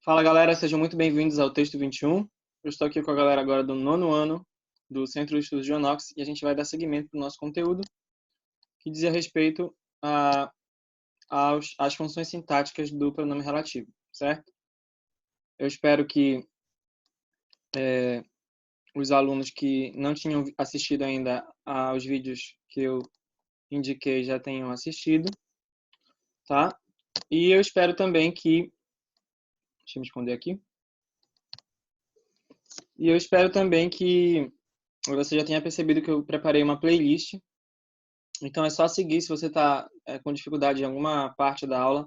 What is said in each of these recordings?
Fala galera, sejam muito bem-vindos ao Texto 21. Eu estou aqui com a galera agora do 9º ano do Centro de Estudos de Onox e a gente vai dar seguimento para o nosso conteúdo que diz a respeito às funções sintáticas do pronome relativo, certo? Eu espero que os alunos que não tinham assistido ainda aos vídeos que eu indiquei já tenham assistido, tá? E eu espero também que... Deixa eu me esconder aqui. E eu espero também que você já tenha percebido que eu preparei uma playlist. Então é só seguir. Se você está com dificuldade em alguma parte da aula,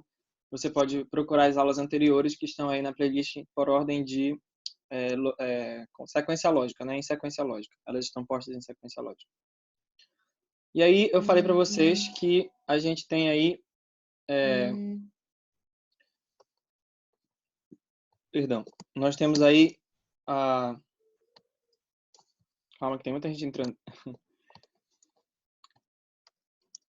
você pode procurar as aulas anteriores que estão aí na playlist por ordem de sequência lógica, né? Em sequência lógica. Elas estão postas em sequência lógica. E aí eu falei para vocês que a gente tem aí... Perdão. Nós temos aí a... Calma que tem muita gente entrando.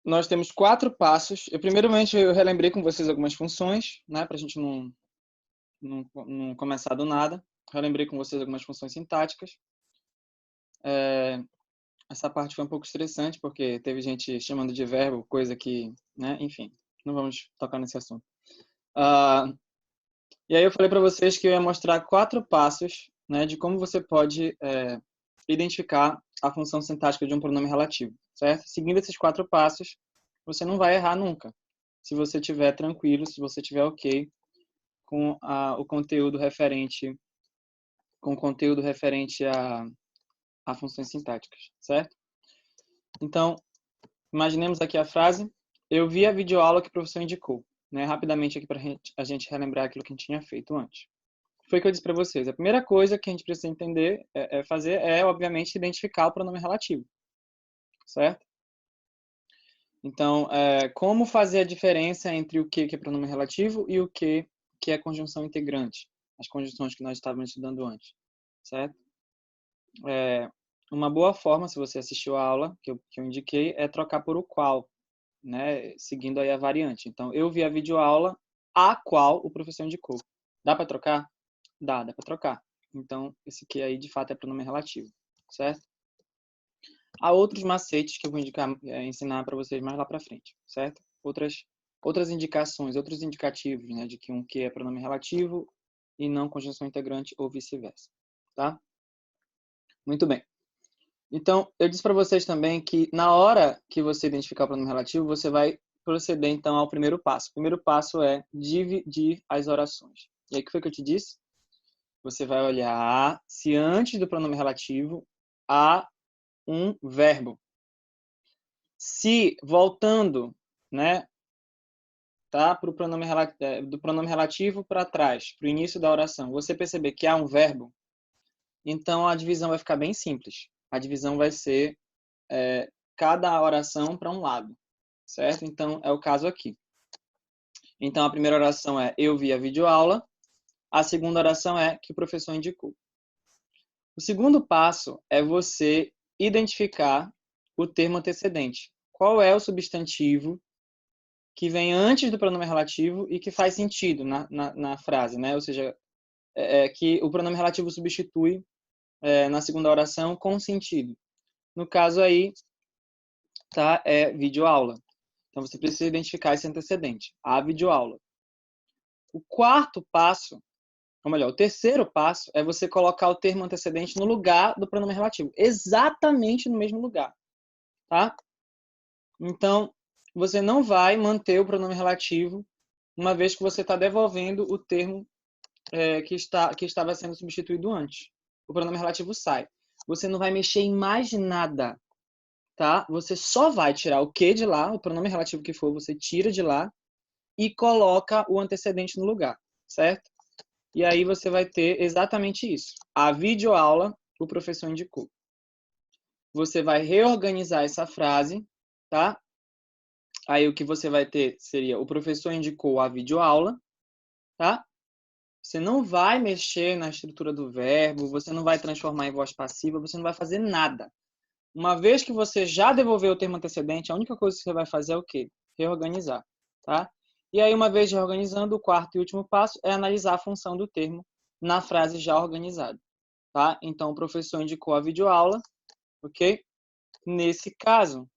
Nós temos 4 passos. Primeiramente, eu relembrei com vocês algumas funções, né? Para a gente não começar do nada. Relembrei com vocês algumas funções sintáticas. Essa parte foi um pouco estressante, porque teve gente chamando de verbo, coisa que, né? Enfim, não vamos tocar nesse assunto. E aí eu falei para vocês que eu ia mostrar 4 passos, né, de como você pode identificar a função sintática de um pronome relativo, certo? Seguindo esses 4 passos, você não vai errar nunca. Se você estiver tranquilo, se você estiver ok com o conteúdo referente a funções sintáticas, certo? Então, imaginemos aqui a frase: eu vi a videoaula que o professor indicou, né? Rapidamente aqui para a gente relembrar aquilo que a gente tinha feito antes. Foi o que eu disse para vocês. A primeira coisa que a gente precisa entender, fazer, obviamente, identificar o pronome relativo, certo? Então, como fazer a diferença entre o que é pronome relativo e o que é conjunção integrante? As conjunções que nós estávamos estudando antes, certo? Uma boa forma, se você assistiu a aula que eu indiquei, é trocar por o qual, né? Seguindo aí a variante. Então, eu vi a videoaula a qual o professor indicou. Dá para trocar? Dá para trocar. Então, esse que aí, de fato, é pronome relativo, certo? Há outros macetes que eu vou ensinar para vocês mais lá para frente, certo? Outras indicações, outros indicativos, né, de que um que é pronome relativo e não conjunção integrante ou vice-versa, tá? Muito bem. Então, eu disse para vocês também que na hora que você identificar o pronome relativo, você vai proceder, então, ao primeiro passo. O primeiro passo é dividir as orações. E aí, o que foi que eu te disse? Você vai olhar se antes do pronome relativo há um verbo. Se, voltando, né, tá, do pronome relativo para trás, para o início da oração, você perceber que há um verbo, então a divisão vai ficar bem simples. A divisão vai ser cada oração para um lado, certo? Então, é o caso aqui. Então, a primeira oração é eu vi a videoaula. A segunda oração é que o professor indicou. O segundo passo é você identificar o termo antecedente. Qual é o substantivo que vem antes do pronome relativo e que faz sentido na frase, né? Ou seja, que o pronome relativo substitui na segunda oração com sentido. No caso aí, tá, é videoaula. Então, você precisa identificar esse antecedente, a videoaula. O quarto passo, ou melhor, o terceiro passo é você colocar o termo antecedente no lugar do pronome relativo. Exatamente no mesmo lugar, tá? Então, você não vai manter o pronome relativo uma vez que você está devolvendo o termo que estava sendo substituído antes. O pronome relativo sai. Você não vai mexer em mais nada, tá? Você só vai tirar o que de lá, o pronome relativo que for, você tira de lá e coloca o antecedente no lugar, certo? E aí você vai ter exatamente isso. A videoaula, o professor indicou. Você vai reorganizar essa frase, tá? Aí o que você vai ter seria o professor indicou a videoaula, tá? Você não vai mexer na estrutura do verbo, você não vai transformar em voz passiva, você não vai fazer nada. Uma vez que você já devolveu o termo antecedente, a única coisa que você vai fazer é o quê? Reorganizar, tá? E aí, uma vez reorganizando, o quarto e último passo é analisar a função do termo na frase já organizada. Tá? Então, o professor indicou a videoaula, ok? Nesse caso,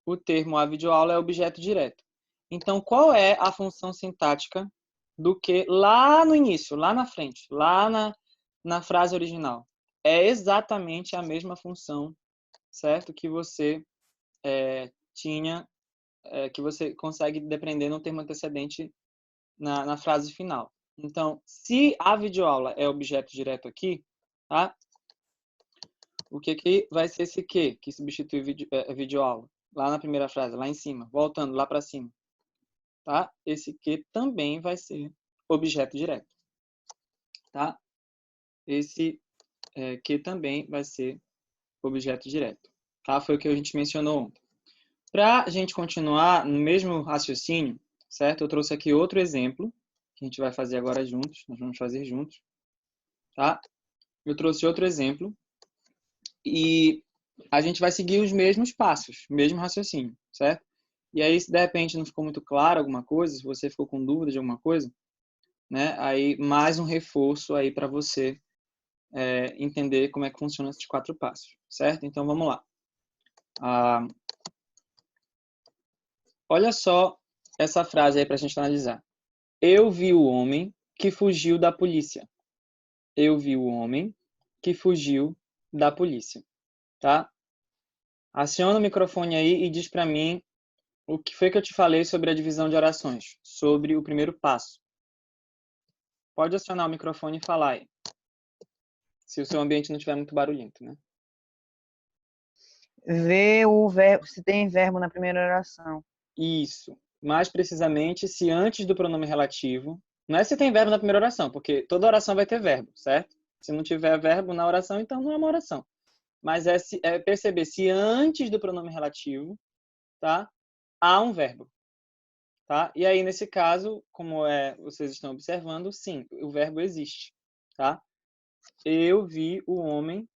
o termo a videoaula é objeto direto. Então, qual é a função sintática do que lá no início, lá na frente, lá na frase original? É exatamente a mesma função, certo? Que você tinha, que você consegue depender no termo antecedente na frase final. Então, se a videoaula é objeto direto aqui, tá? O que vai ser esse que substitui videoaula? Lá na primeira frase, lá em cima, voltando lá para cima. Tá? Esse que também vai ser objeto direto. Tá? Esse que também vai ser objeto direto. Tá? Foi o que a gente mencionou ontem. Para a gente continuar no mesmo raciocínio, certo? Eu trouxe aqui outro exemplo, que a gente vai fazer agora juntos. Nós vamos fazer juntos. Tá? Eu trouxe outro exemplo. E a gente vai seguir os mesmos passos, o mesmo raciocínio, certo? E aí, se de repente não ficou muito claro alguma coisa, se você ficou com dúvida de alguma coisa, né? Aí, mais um reforço aí para você entender como é que funcionam esses 4 passos, certo? Então, vamos lá. Olha só essa frase aí para a gente analisar. Eu vi o homem que fugiu da polícia. Eu vi o homem que fugiu da polícia, tá? Aciona o microfone aí e diz para mim o que foi que eu te falei sobre a divisão de orações, sobre o primeiro passo. Pode acionar o microfone e falar aí. Se o seu ambiente não estiver muito barulhento, né? Ver o verbo, se tem verbo na primeira oração. Isso. Mais precisamente, se antes do pronome relativo... Não é se tem verbo na primeira oração, porque toda oração vai ter verbo, certo? Se não tiver verbo na oração, então não é uma oração. Mas é perceber se antes do pronome relativo, tá? Há um verbo. Tá? E aí, nesse caso, como vocês estão observando, sim, o verbo existe. Tá? Eu vi o homem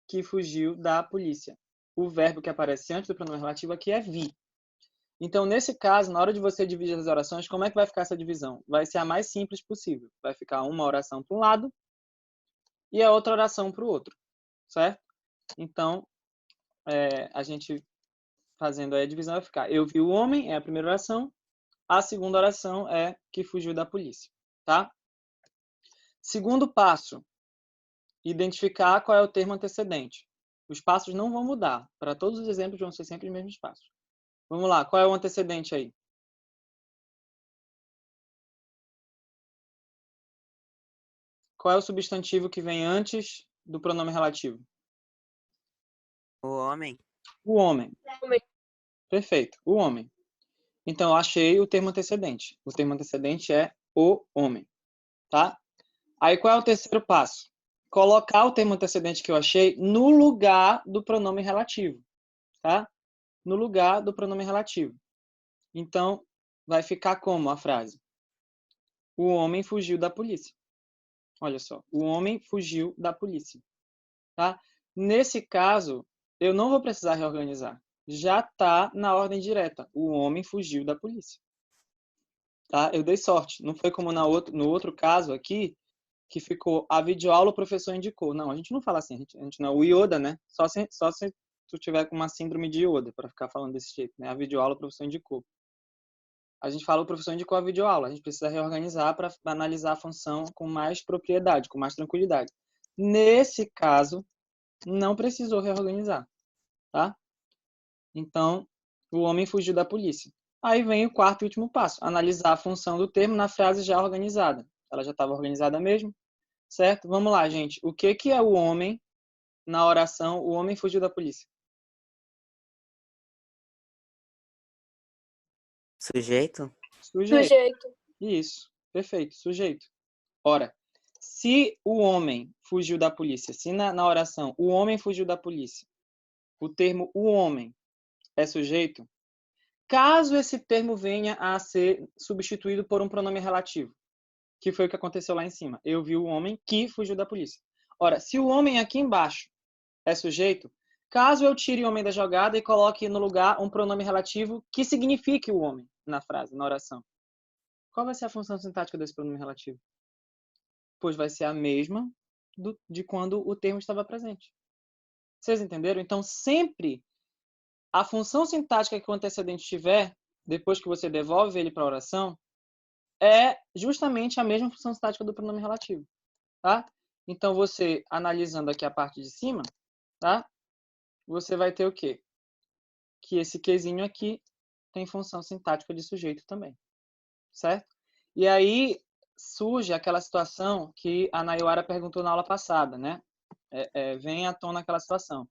que fugiu da polícia. O verbo que aparece antes do pronome relativo aqui é vi. Então, nesse caso, na hora de você dividir as orações, como é que vai ficar essa divisão? Vai ser a mais simples possível. Vai ficar uma oração para um lado e a outra oração para o outro. Certo? Então, a gente fazendo aí a divisão vai ficar eu vi o homem, é a primeira oração. A segunda oração é que fugiu da polícia. Tá? Segundo passo, identificar qual é o termo antecedente. Os passos não vão mudar. Para todos os exemplos vão ser sempre os mesmos passos. Vamos lá, qual é o antecedente aí? Qual é o substantivo que vem antes do pronome relativo? O homem. O homem. Perfeito, o homem. Então, eu achei o termo antecedente. O termo antecedente é o homem. Tá? Aí, qual é o terceiro passo? Colocar o termo antecedente que eu achei no lugar do pronome relativo. Tá? No lugar do pronome relativo. Então, vai ficar como a frase? O homem fugiu da polícia. Olha só, o homem fugiu da polícia. Tá? Nesse caso, eu não vou precisar reorganizar. Já está na ordem direta. O homem fugiu da polícia. Tá? Eu dei sorte. Não foi como no outro caso aqui, que ficou a videoaula o professor indicou. Não, a gente não fala assim. A gente não. O Yoda, né? Só se tu tiver com uma síndrome de Yoda, para ficar falando desse jeito. Né? A videoaula o professor indicou. A gente fala o professor indicou a videoaula. A gente precisa reorganizar para analisar a função com mais propriedade, com mais tranquilidade. Nesse caso, não precisou reorganizar. Tá? Então, o homem fugiu da polícia. Aí vem o quarto e último passo, analisar a função do termo na frase já organizada. Ela já estava organizada mesmo, certo? Vamos lá, gente. O que é o homem na oração? O homem fugiu da polícia. Sujeito? Sujeito. Isso, perfeito, sujeito. Ora, se o homem fugiu da polícia, se na oração o homem fugiu da polícia, o termo o homem é sujeito, caso esse termo venha a ser substituído por um pronome relativo, que foi o que aconteceu lá em cima. Eu vi o homem que fugiu da polícia. Ora, se o homem aqui embaixo é sujeito, caso eu tire o homem da jogada e coloque no lugar um pronome relativo que signifique o homem na frase, na oração. Qual vai ser a função sintática desse pronome relativo? Pois vai ser a mesma de quando o termo estava presente. Vocês entenderam? Então, sempre a função sintática que o antecedente tiver, depois que você devolve ele para a oração, é justamente a mesma função sintática do pronome relativo. Tá? Então, você, analisando aqui a parte de cima, tá? Você vai ter o quê? Que esse quezinho aqui tem função sintática de sujeito também. Certo? E aí surge aquela situação que a Nayara perguntou na aula passada, né? Vem à tona aquela situação.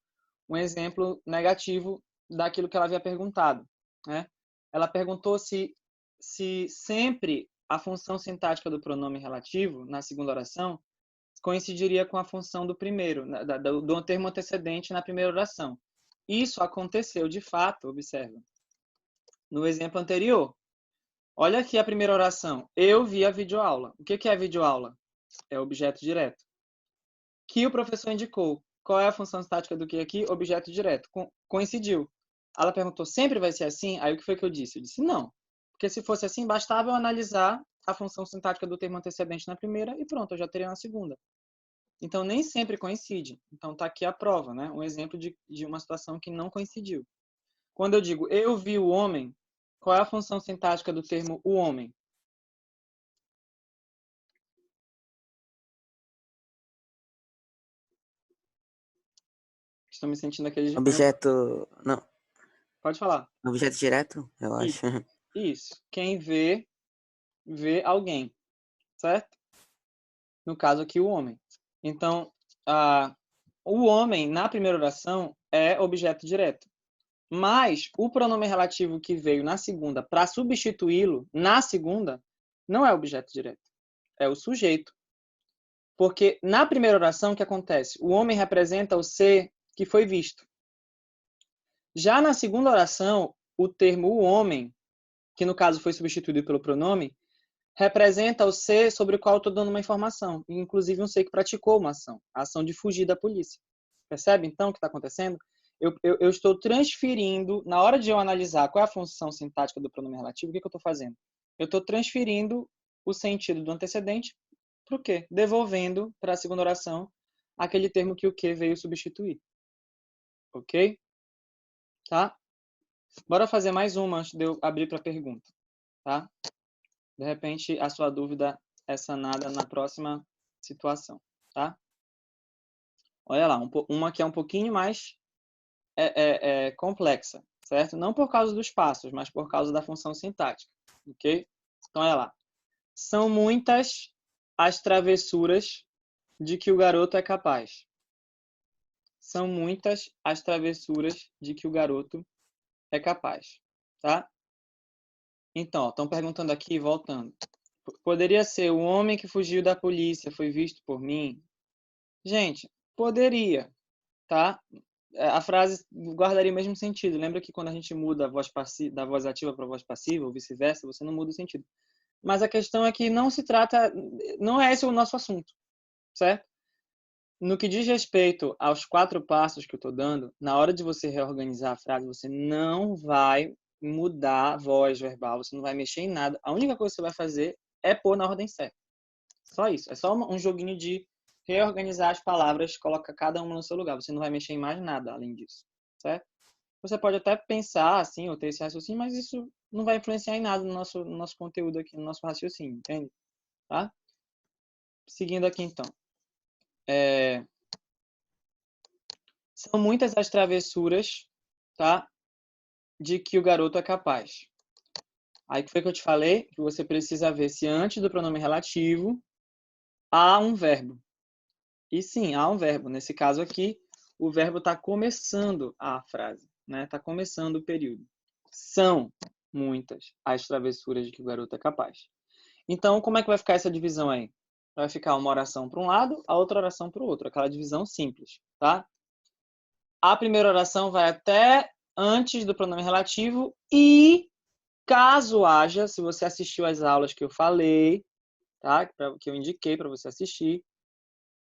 Um exemplo negativo daquilo que ela havia perguntado, né? Ela perguntou se sempre a função sintática do pronome relativo, na segunda oração, coincidiria com a função do primeiro, do termo antecedente na primeira oração. Isso aconteceu de fato, observa, no exemplo anterior. Olha aqui a primeira oração. Eu vi a videoaula. O que é a videoaula? É objeto direto. Que o professor indicou. Qual é a função sintática do que aqui? Objeto direto. Coincidiu. Ela perguntou, sempre vai ser assim? Aí o que foi que eu disse? Eu disse, não. Porque se fosse assim, bastava eu analisar a função sintática do termo antecedente na primeira e pronto, eu já teria na segunda. Então, nem sempre coincide. Então, está aqui a prova, né? Um exemplo de uma situação que não coincidiu. Quando eu digo, eu vi o homem, qual é a função sintática do termo o homem? Estou me sentindo aquele... Objeto. Não. Pode falar. Objeto direto, eu acho. Isso. Quem vê alguém. Certo? No caso aqui, o homem. Então, o homem, na primeira oração, é objeto direto. Mas o pronome relativo que veio na segunda para substituí-lo, na segunda, não é objeto direto. É o sujeito. Porque na primeira oração, o que acontece? O homem representa o ser que foi visto. Já na segunda oração, o termo o homem, que no caso foi substituído pelo pronome, representa o ser sobre o qual eu estou dando uma informação, inclusive um ser que praticou uma ação, a ação de fugir da polícia. Percebe, então, o que está acontecendo? Eu estou transferindo, na hora de eu analisar qual é a função sintática do pronome relativo, o que eu estou fazendo? Eu estou transferindo o sentido do antecedente para o quê? Devolvendo para a segunda oração aquele termo que o que veio substituir. Ok? Tá? Bora fazer mais uma antes de eu abrir para pergunta. Tá? De repente, a sua dúvida é sanada na próxima situação. Tá? Olha lá, uma que é um pouquinho mais complexa, certo? Não por causa dos passos, mas por causa da função sintática. Ok? Então, olha lá. São muitas as travessuras de que o garoto é capaz. São muitas as travessuras de que o garoto é capaz. Tá? Então, estão perguntando aqui, voltando. Poderia ser o homem que fugiu da polícia foi visto por mim? Gente, poderia, tá? A frase guardaria o mesmo sentido. Lembra que quando a gente muda a voz da voz ativa para a voz passiva, ou vice-versa, você não muda o sentido. Mas a questão é que não se trata, não é esse o nosso assunto, certo? No que diz respeito aos 4 passos que eu estou dando, na hora de você reorganizar a frase, você não vai mudar a voz verbal, você não vai mexer em nada. A única coisa que você vai fazer é pôr na ordem certa. Só isso. É só um joguinho de reorganizar as palavras, coloca cada uma no seu lugar. Você não vai mexer em mais nada além disso, certo? Você pode até pensar assim, ou ter esse raciocínio, mas isso não vai influenciar em nada no nosso conteúdo aqui, no nosso raciocínio, entende? Tá? Seguindo aqui, então. São muitas as travessuras, tá? De que o garoto é capaz. Aí que foi que eu te falei? Que você precisa ver se antes do pronome relativo há um verbo. E sim, há um verbo. Nesse caso aqui, o verbo está começando a frase, né? Está começando o período. São muitas as travessuras de que o garoto é capaz. Então, como é que vai ficar essa divisão aí? Vai ficar uma oração para um lado, a outra oração para o outro. Aquela divisão simples, tá? A primeira oração vai até antes do pronome relativo e, caso haja, se você assistiu às aulas que eu falei, tá? Que eu indiquei para você assistir,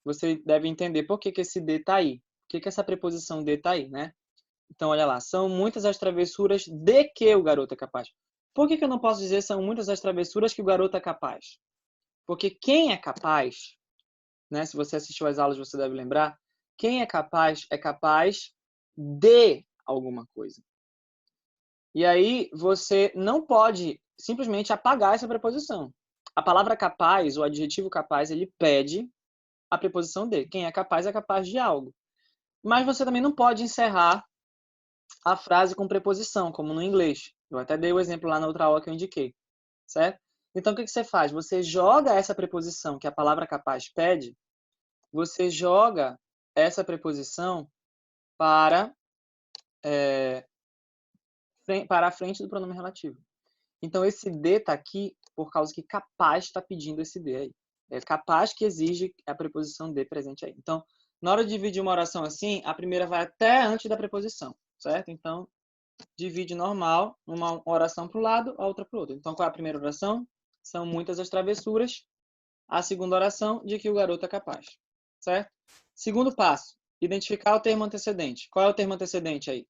você deve entender por que esse de está aí. Por que essa preposição de está aí, né? Então, olha lá. São muitas as travessuras de que o garoto é capaz. Por que eu não posso dizer são muitas as travessuras que o garoto é capaz? Porque quem é capaz, né? Se você assistiu às aulas, você deve lembrar, quem é capaz de alguma coisa. E aí você não pode simplesmente apagar essa preposição. A palavra capaz, o adjetivo capaz, ele pede a preposição de. Quem é capaz de algo. Mas você também não pode encerrar a frase com preposição, como no inglês. Eu até dei o exemplo lá na outra aula que eu indiquei, certo? Então, o que você faz? Você joga essa preposição que a palavra capaz pede, você joga essa preposição para a frente do pronome relativo. Então, esse de está aqui por causa que capaz está pedindo esse de aí. É capaz que exige a preposição de presente aí. Então, na hora de dividir uma oração assim, a primeira vai até antes da preposição, certo? Então, divide normal, uma oração para um lado, a outra para o outro. Então, qual é a primeira oração? São muitas as travessuras. A segunda oração, de que o garoto é capaz, certo? Segundo passo, identificar o termo antecedente. Qual é o termo antecedente aí?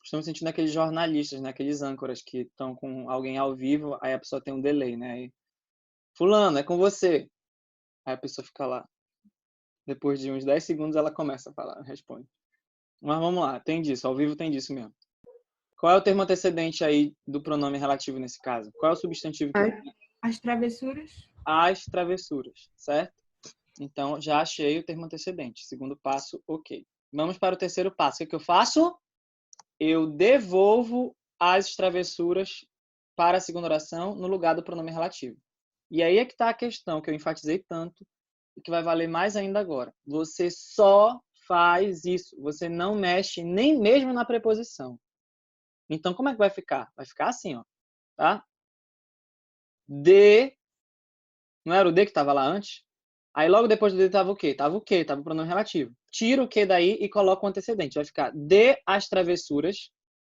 Estamos sentindo aqueles jornalistas, né? Aqueles âncoras que estão com alguém ao vivo, aí a pessoa tem um delay, né? Aí, fulano, é com você. Aí a pessoa fica lá. Depois de uns 10 segundos ela começa a falar, responde. Mas vamos lá, tem disso, ao vivo tem disso mesmo. Qual é o termo antecedente aí do pronome relativo nesse caso? Qual é o substantivo que As travessuras? As travessuras, certo? Então, já achei o termo antecedente. Segundo passo, ok. Vamos para o terceiro passo. O que eu faço? Eu devolvo as travessuras para a segunda oração no lugar do pronome relativo. E aí é que está a questão que eu enfatizei tanto e que vai valer mais ainda agora. Você só faz isso. Você não mexe nem mesmo na preposição. Então, como é que vai ficar? Vai ficar assim, ó. Tá? De... Não era o de que estava lá antes? Aí logo depois do de estava o quê? Estava o quê? Estava o pronome relativo. Tira o que daí e coloca o antecedente. Vai ficar de as travessuras,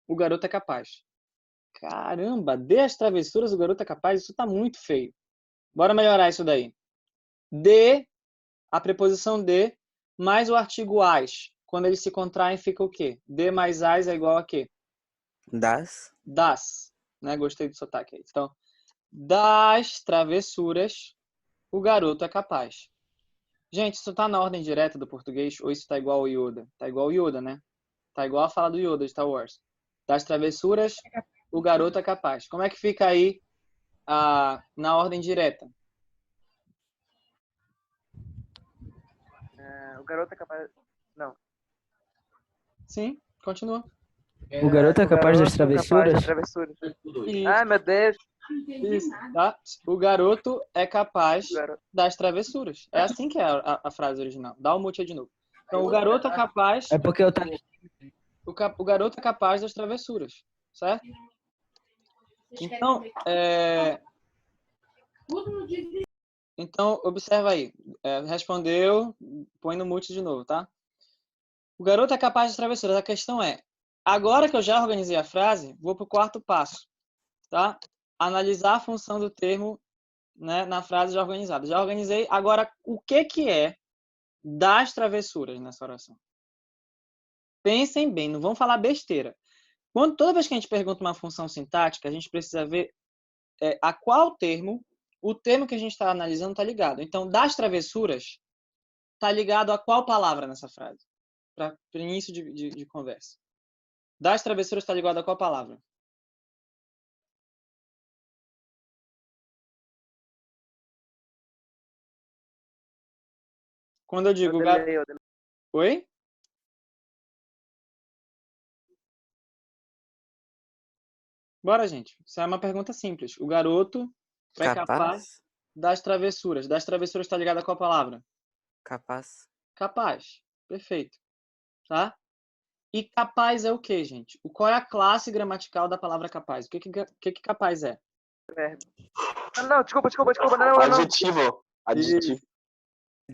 o garoto é capaz. Caramba, de as travessuras, o garoto é capaz? Isso tá muito feio. Bora melhorar isso daí. De, a preposição de, mais o artigo as. Quando eles se contraem, fica o quê? De mais as é igual a quê? Das. Das. Né? Gostei do sotaque aí. Então, das travessuras, o garoto é capaz. Gente, isso tá na ordem direta do português ou isso tá igual ao Yoda? Tá igual ao Yoda, né? Tá igual a fala do Yoda de Star Wars. Das travessuras, o garoto é capaz. Como é que fica aí na ordem direta? O garoto é capaz. Não. Sim, continua. O garoto é capaz das Capaz travessuras? das travessuras. Isso, Ai, meu Deus. isso, tá? O garoto é capaz O garoto. das travessuras. É assim que é a frase original. Dá o mute aí de novo. Então, o garoto é capaz... É porque eu tá... O garoto é capaz das travessuras, certo? Então, observa aí. Respondeu, põe no mute de novo, tá? O garoto é capaz das travessuras. A questão é, agora que eu já organizei a frase, vou para o quarto passo, tá? Analisar a função do termo, né, na frase já organizada. Já organizei. Agora, o que é das travessuras nessa oração? Pensem bem, não vão falar besteira. Toda vez que a gente pergunta uma função sintática, a gente precisa ver a qual termo, o termo que a gente está analisando está ligado. Então, das travessuras, está ligado a qual palavra nessa frase? Para início de conversa. Das travessuras está ligado a qual palavra? Quando eu digo... Oi? Bora, gente. Isso é uma pergunta simples. O garoto é capaz das travessuras. Das travessuras está ligado a qual palavra? Capaz. Capaz. Perfeito. Tá? E capaz é o quê, gente? Qual é a classe gramatical da palavra capaz? O que capaz é? Não, desculpa. Não. Adjetivo.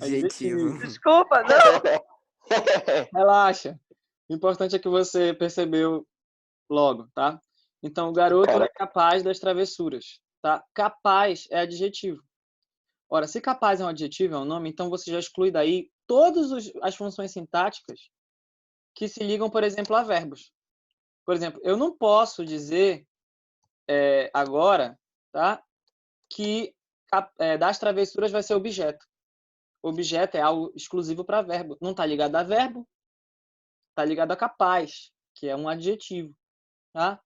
Adjetivo. Desculpa, não. Relaxa. O importante é que você percebeu logo, tá? Então, o garoto é capaz das travessuras, tá? Capaz é adjetivo. Ora, se capaz é um adjetivo, é um nome, então você já exclui daí todas as funções sintáticas que se ligam, por exemplo, a verbos. Por exemplo, eu não posso dizer agora, tá, que das travessuras vai ser objeto. Objeto é algo exclusivo para verbo. Não está ligado a verbo, está ligado a capaz, que é um adjetivo. Tá?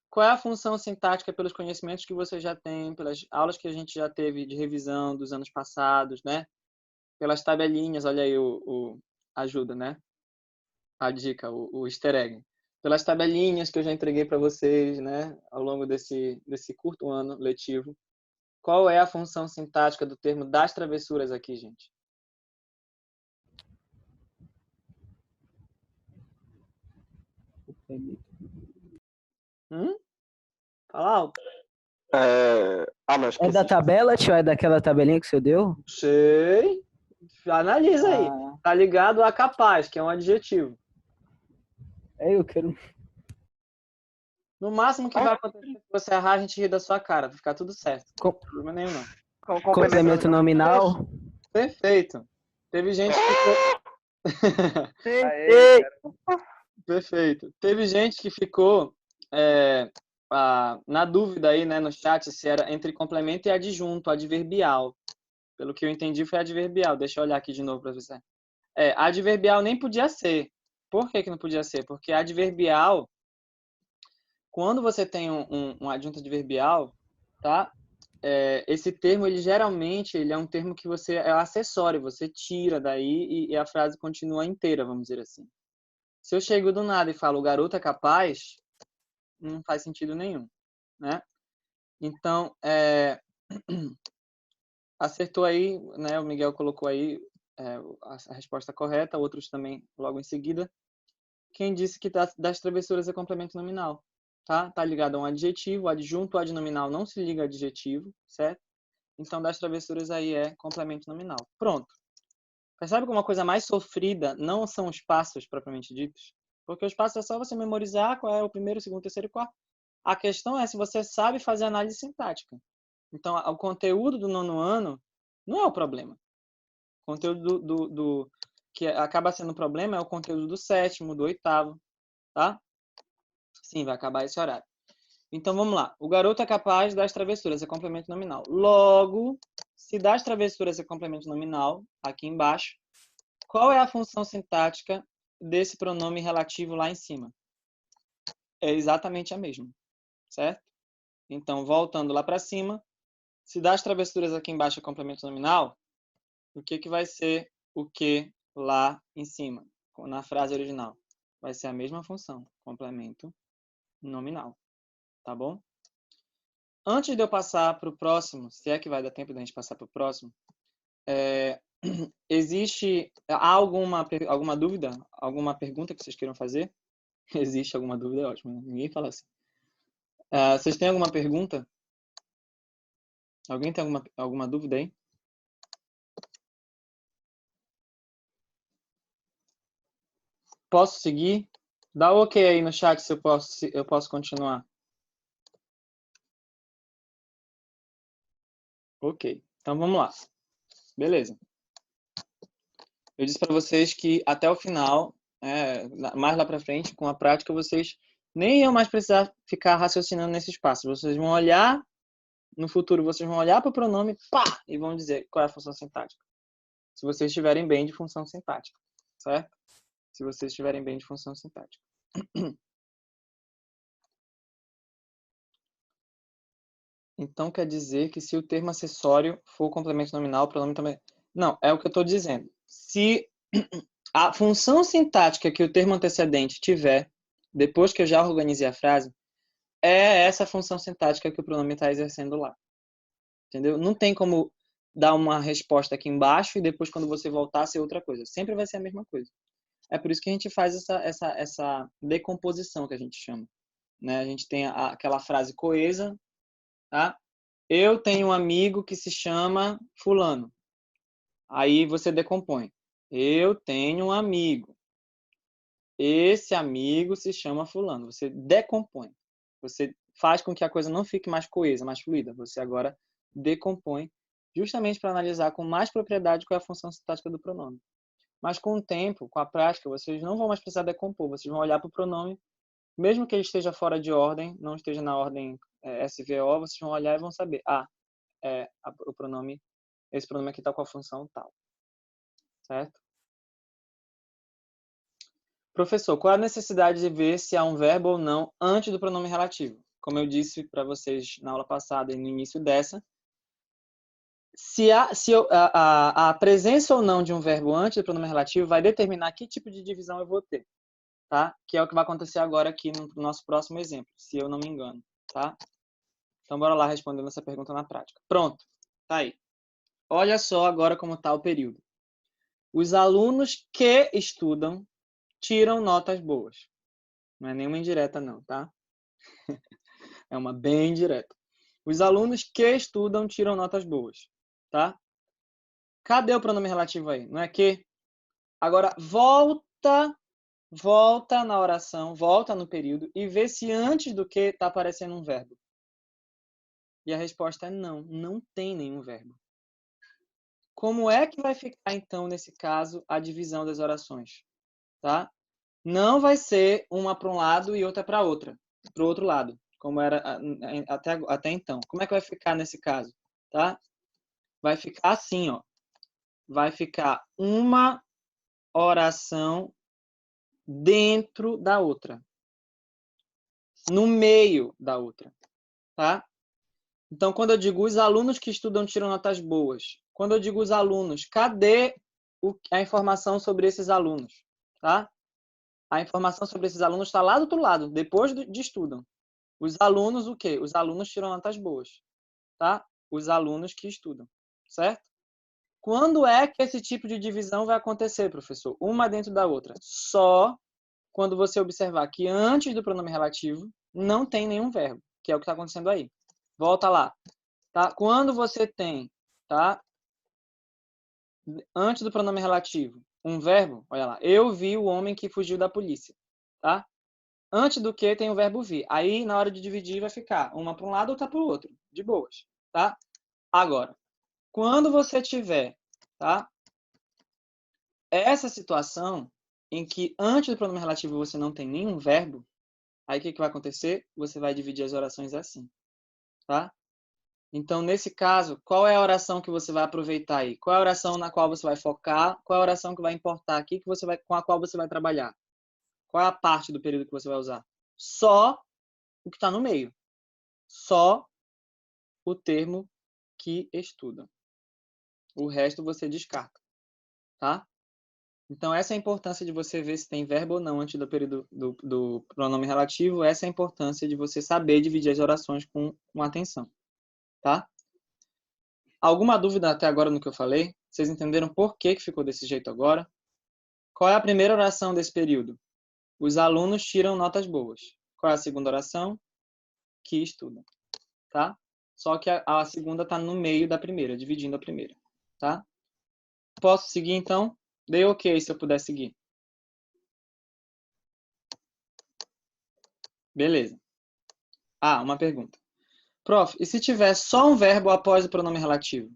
Qual é a função sintática pelos conhecimentos que você já tem, pelas aulas que a gente já teve de revisão dos anos passados, né? Pelas tabelinhas, olha aí ajuda, né? A dica, o easter egg. Pelas tabelinhas que eu já entreguei para vocês, né? Ao longo desse curto ano letivo. Qual é a função sintática do termo das travessuras aqui, gente? Fala alto. Não, É da esqueci. tabela, tio? É daquela tabelinha que você deu? Sei. Analisa aí. Tá ligado a capaz, que é um adjetivo. Eu quero. No máximo que vai acontecer se você errar, a gente ri da sua cara. Vai ficar tudo certo. Não tem problema nenhum, não. Complemento nominal. Perfeito. Teve gente que ficou... Aê, Perfeito. Teve gente que ficou na dúvida aí, né, no chat, se era entre complemento e adjunto, adverbial. Pelo que eu entendi, foi adverbial. Deixa eu olhar aqui de novo para você. Adverbial nem podia ser. Por que não podia ser? Porque adverbial, quando você tem um adjunto adverbial, tá? Esse termo, ele geralmente, ele é um termo que você é acessório, você tira daí e a frase continua inteira, vamos dizer assim. Se eu chego do nada e falo o garoto é capaz, não faz sentido nenhum, né? Então, acertou aí, né? O Miguel colocou aí a resposta correta, outros também logo em seguida. Quem disse que das travessuras é complemento nominal, tá? Tá ligado a um adjetivo, adjunto, adnominal não se liga a adjetivo, certo? Então, das travessuras aí é complemento nominal. Pronto. Percebe que uma coisa mais sofrida não são os passos propriamente ditos? Porque os passos é só você memorizar qual é o primeiro, segundo, terceiro e quarto. A questão é se você sabe fazer análise sintática. Então, o conteúdo do nono ano não é o problema. O conteúdo que acaba sendo o problema é o conteúdo do sétimo, do oitavo, tá? Sim, vai acabar esse horário. Então, vamos lá. O garoto é capaz das travessuras, é complemento nominal. Logo, se das travessuras é complemento nominal, aqui embaixo, qual é a função sintática desse pronome relativo lá em cima? É exatamente a mesma, certo? Então, voltando lá para cima, se das travessuras aqui embaixo é complemento nominal, o que vai ser o que lá em cima, na frase original? Vai ser a mesma função, complemento nominal, tá bom? Antes de eu passar para o próximo, se é que vai dar tempo da gente passar para o próximo, há alguma dúvida, alguma pergunta que vocês queiram fazer? Existe alguma dúvida? É ótimo, né? Ninguém fala assim. Vocês têm alguma pergunta? Alguém tem alguma dúvida aí? Posso seguir? Dá um ok aí no chat se eu posso continuar. Ok, então vamos lá. Beleza. Eu disse para vocês que até o final, mais lá para frente, com a prática, vocês nem iam mais precisar ficar raciocinando nesses passos. Vocês vão olhar, no futuro, vocês vão olhar para o pronome, pá, e vão dizer qual é a função sintática. Se vocês estiverem bem de função sintática, certo? Se vocês estiverem bem de função sintática. Então, quer dizer que se o termo acessório for complemento nominal, o pronome também... Não, é o que eu estou dizendo. Se a função sintática que o termo antecedente tiver, depois que eu já organizei a frase, é essa função sintática que o pronome está exercendo lá. Entendeu? Não tem como dar uma resposta aqui embaixo e depois, quando você voltar, ser outra coisa. Sempre vai ser a mesma coisa. É por isso que a gente faz essa decomposição que a gente chama. Né? A gente tem aquela frase coesa, tá? Eu tenho um amigo que se chama fulano. Aí você decompõe. Eu tenho um amigo. Esse amigo se chama fulano. Você decompõe. Você faz com que a coisa não fique mais coesa, mais fluida. Você agora decompõe justamente para analisar com mais propriedade qual é a função sintática do pronome. Mas com o tempo, com a prática, vocês não vão mais precisar decompor. Vocês vão olhar para o pronome Mesmo que ele esteja fora de ordem, não esteja na ordem SVO, vocês vão olhar e vão saber, o pronome, esse pronome aqui está com a função tal. Certo? Professor, qual a necessidade de ver se há um verbo ou não antes do pronome relativo? Como eu disse para vocês na aula passada e no início dessa, a presença ou não de um verbo antes do pronome relativo vai determinar que tipo de divisão eu vou ter, tá? Que é o que vai acontecer agora aqui no nosso próximo exemplo, se eu não me engano, tá? Então, bora lá respondendo essa pergunta na prática. Pronto, tá aí. Olha só agora como está o período. Os alunos que estudam tiram notas boas. Não é nenhuma indireta não, tá? É uma bem direta. Os alunos que estudam tiram notas boas, tá? Cadê o pronome relativo aí? Não é que? Agora, volta na oração, volta no período e vê se antes do que está aparecendo um verbo. E a resposta é não, não tem nenhum verbo. Como é que vai ficar, então, nesse caso, a divisão das orações? Tá? Não vai ser uma para um lado e outra para outra, para o outro lado, como era até então. Como é que vai ficar nesse caso? Tá? Vai ficar assim, ó. Vai ficar uma oração dentro da outra, no meio da outra, tá? Então, quando eu digo os alunos que estudam tiram notas boas, quando eu digo os alunos, cadê a informação sobre esses alunos, tá? A informação sobre esses alunos está lá do outro lado, depois de estudam. Os alunos, o quê? Os alunos tiram notas boas, tá? Os alunos que estudam, certo? Quando é que esse tipo de divisão vai acontecer, professor? Uma dentro da outra. Só quando você observar que antes do pronome relativo não tem nenhum verbo, que é o que está acontecendo aí. Volta lá. Tá? Quando você tem, tá? Antes do pronome relativo, um verbo, olha lá. Eu vi o homem que fugiu da polícia. Tá? Antes do que tem o verbo vi. Aí, na hora de dividir, vai ficar uma para um lado, outra para o outro. De boas. Tá? Agora, quando você tiver, tá? Essa situação em que antes do pronome relativo você não tem nenhum verbo, aí o que vai acontecer? Você vai dividir as orações assim, tá? Então, nesse caso, qual é a oração que você vai aproveitar aí? Qual é a oração na qual você vai focar? Qual é a oração que vai importar aqui com a qual você vai trabalhar? Qual é a parte do período que você vai usar? Só o que está no meio. Só o termo que estuda. O resto você descarta, tá? Então, essa é a importância de você ver se tem verbo ou não antes do período do pronome relativo. Essa é a importância de você saber dividir as orações com atenção. Tá? Alguma dúvida até agora no que eu falei? Vocês entenderam por que ficou desse jeito agora? Qual é a primeira oração desse período? Os alunos tiram notas boas. Qual é a segunda oração? Que estudam. Tá? Só que a segunda está no meio da primeira, dividindo a primeira. Tá? Posso seguir, então? Dê ok se eu puder seguir. Beleza. Ah, uma pergunta. Prof, e se tiver só um verbo após o pronome relativo?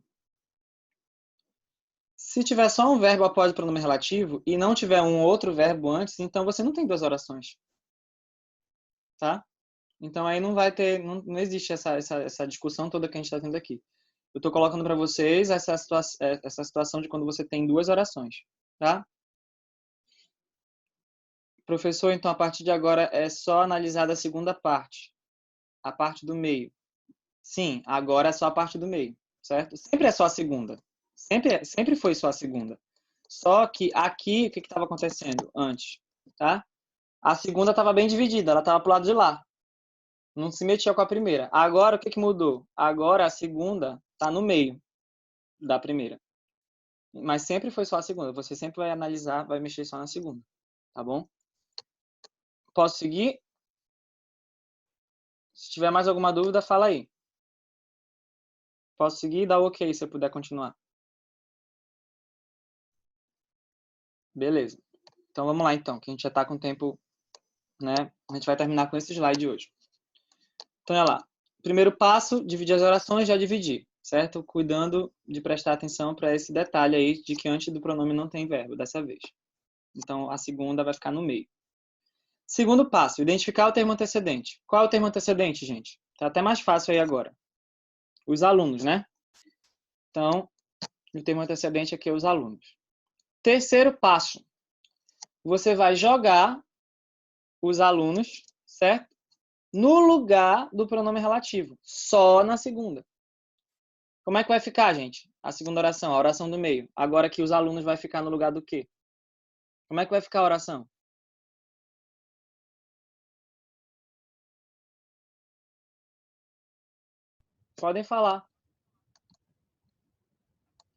Se tiver só um verbo após o pronome relativo e não tiver um outro verbo antes, então você não tem duas orações. Tá? Então aí não vai ter, não existe essa discussão toda que a gente está tendo aqui. Eu estou colocando para vocês essa situação de quando você tem duas orações. Tá? Professor, então a partir de agora é só analisar a segunda parte. A parte do meio. Sim, agora é só a parte do meio, certo? Sempre é só a segunda. Sempre foi só a segunda. Só que aqui, o que estava acontecendo antes? Tá? A segunda estava bem dividida, ela estava para o lado de lá. Não se metia com a primeira. Agora, o que mudou? Agora a segunda está no meio da primeira. Mas sempre foi só a segunda. Você sempre vai analisar, vai mexer só na segunda. Tá bom? Posso seguir? Se tiver mais alguma dúvida, fala aí. Posso seguir? Dá ok se eu puder continuar. Beleza. Então vamos lá então, que a gente já está com o tempo, né? A gente vai terminar com esse slide hoje. Então olha lá. Primeiro passo, dividir as orações, já dividi, certo? Cuidando de prestar atenção para esse detalhe aí de que antes do pronome não tem verbo dessa vez. Então a segunda vai ficar no meio. Segundo passo, identificar o termo antecedente. Qual é o termo antecedente, gente? Tá até mais fácil aí agora. Os alunos, né? Então, o termo antecedente aqui é os alunos. Terceiro passo, você vai jogar os alunos, certo? No lugar do pronome relativo, só na segunda. Como é que vai ficar, gente? A segunda oração, a oração do meio. Agora que os alunos vai ficar no lugar do quê? Como é que vai ficar a oração? Podem falar.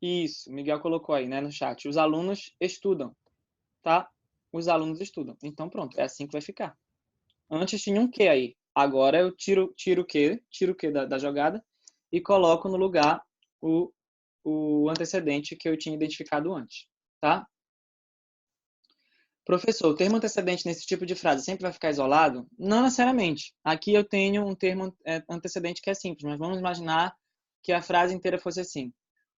Isso, Miguel colocou aí, né, no chat. Os alunos estudam, tá? Os alunos estudam. Então, pronto, é assim que vai ficar. Antes tinha um que aí. Agora eu tiro o que da jogada e coloco no lugar o antecedente que eu tinha identificado antes, tá? Professor, o termo antecedente nesse tipo de frase sempre vai ficar isolado? Não necessariamente. Aqui eu tenho um termo antecedente que é simples, mas vamos imaginar que a frase inteira fosse assim.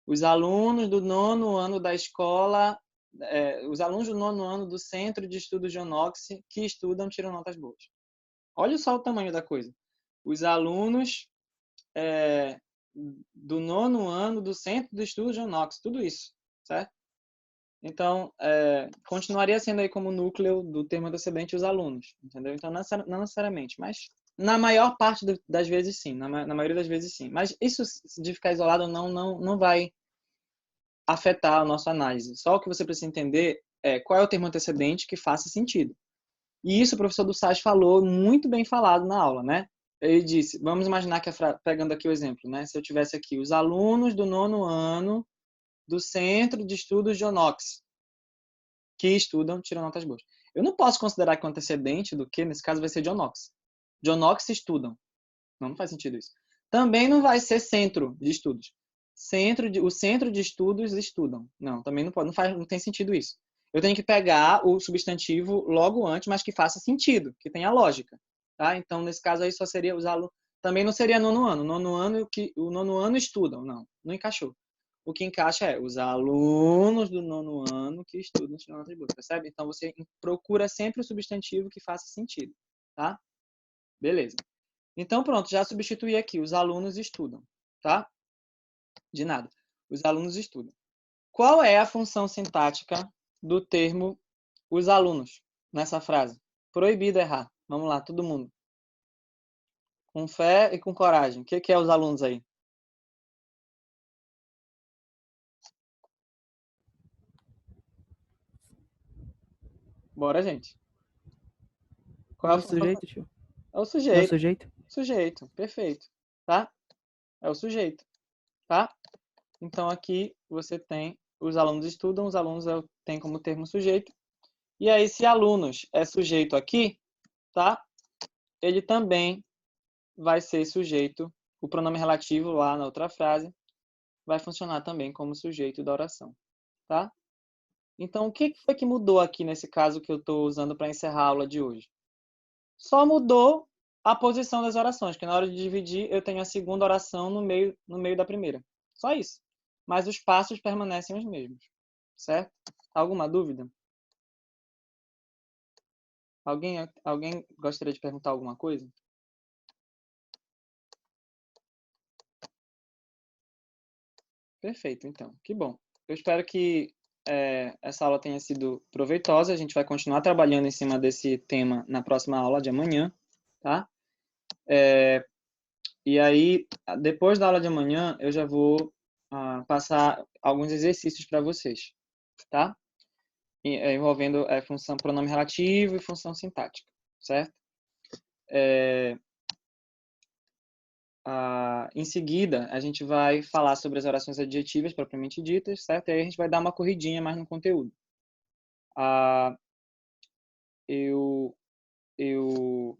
Os alunos do 9º ano da escola, os alunos do 9º ano do Centro de Estudos de Onox que estudam tiram notas boas. Olha só o tamanho da coisa. Os alunos do 9º ano do Centro de Estudos de Onox, tudo isso, certo? Então, continuaria sendo aí como núcleo do termo antecedente os alunos, entendeu? Então, não necessariamente, mas na maior parte das vezes sim, na maioria das vezes sim. Mas isso de ficar isolado não vai afetar a nossa análise. Só o que você precisa entender é qual é o termo antecedente que faça sentido. E isso o professor do SAS falou, muito bem falado na aula, né? Ele disse, vamos imaginar que, pegando aqui o exemplo, né? Se eu tivesse aqui os alunos do 9º ano do Centro de Estudos de Onox, que estudam, tiram notas boas. Eu não posso considerar que o antecedente do que, nesse caso, vai ser de Onox. De Onox estudam. Não faz sentido isso. Também não vai ser centro de estudos. O centro de estudos estudam. Não, também não pode, não tem sentido isso. Eu tenho que pegar o substantivo logo antes, mas que faça sentido, que tenha lógica. Tá? Então, nesse caso aí, só seria os alunos. Também não seria 9º ano. O 9º ano estudam. Não encaixou. O que encaixa é os alunos do 9º ano que estudam tiram notas boas, percebe? Então, você procura sempre o substantivo que faça sentido, tá? Beleza. Então, pronto, já substituí aqui. Os alunos estudam, tá? De nada. Os alunos estudam. Qual é a função sintática do termo os alunos nessa frase? Proibido errar. Vamos lá, todo mundo. Com fé e com coragem. O que é os alunos aí? Bora, gente. Qual é a É o função? sujeito, tio. É o É o sujeito. sujeito. Sujeito, perfeito. Tá? É o sujeito. Tá? Então, aqui você tem os alunos estudam, os alunos tem como termo sujeito. E aí, se alunos é sujeito aqui, tá? Ele também vai ser sujeito, o pronome relativo lá na outra frase, vai funcionar também como sujeito da oração, tá? Então, o que foi que mudou aqui nesse caso que eu estou usando para encerrar a aula de hoje? Só mudou a posição das orações, que na hora de dividir eu tenho a segunda oração no meio da primeira. Só isso. Mas os passos permanecem os mesmos, certo? Alguma dúvida? Alguém gostaria de perguntar alguma coisa? Perfeito, então. Que bom. Eu espero que essa aula tenha sido proveitosa. A gente vai continuar trabalhando em cima desse tema na próxima aula de amanhã, tá? E aí, depois da aula de amanhã, eu já vou passar alguns exercícios para vocês, tá? Envolvendo função pronome relativo e função sintática, certo? Em seguida, a gente vai falar sobre as orações adjetivas propriamente ditas, certo? E aí a gente vai dar uma corridinha mais no conteúdo. Eu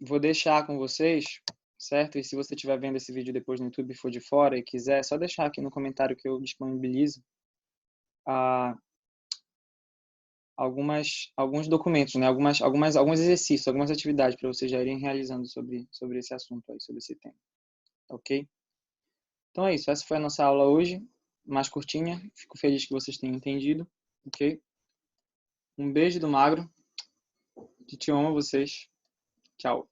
vou deixar com vocês, certo? E se você estiver vendo esse vídeo depois no YouTube e for de fora e quiser, é só deixar aqui no comentário que eu disponibilizo alguns documentos, né? Alguns exercícios, algumas atividades para vocês já irem realizando sobre esse assunto aí, sobre esse tema. Ok? Então é isso. Essa foi a nossa aula hoje, mais curtinha. Fico feliz que vocês tenham entendido. Ok? Um beijo do Magro. A gente ama vocês. Tchau.